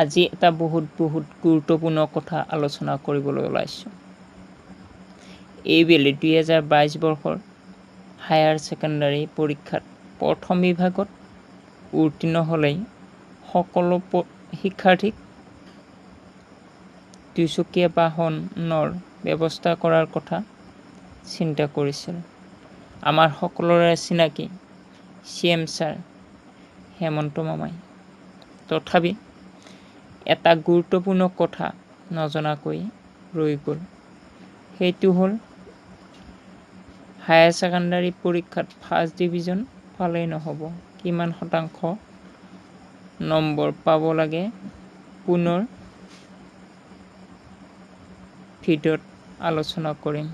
আজি এটা বহুত গুৰুত্বপূৰ্ণ কথা আলোচনা কৰিবলৈ ওলাইছোঁ। এইবেলি 2022 বৰ্ষৰ হায়াৰ ছেকেণ্ডাৰী পৰীক্ষাত প্ৰথম বিভাগত উত্তীৰ্ণ হ'লেই সকলো শিক্ষাৰ্থীক দুচকীয়া বাহনৰ ব্যৱস্থা কৰাৰ কথা চিন্তা কৰিছিল আমাৰ সকলোৰে চিনাকি CM ছাৰ হেমন্ত মামাই। তথাপি এটা গুৰুত্বপূৰ্ণ কথা নজনাকৈ ৰৈ গ'ল। সেইটো হ'ল হায়াৰ ছেকেণ্ডাৰী পৰীক্ষাত ফাৰ্ষ্ট ডিভিজন পালেই নহ'ব, কিমান শতাংশ নম্বৰ পাব লাগে পুনৰ ভিডিঅ'ত আলোচনা কৰিম।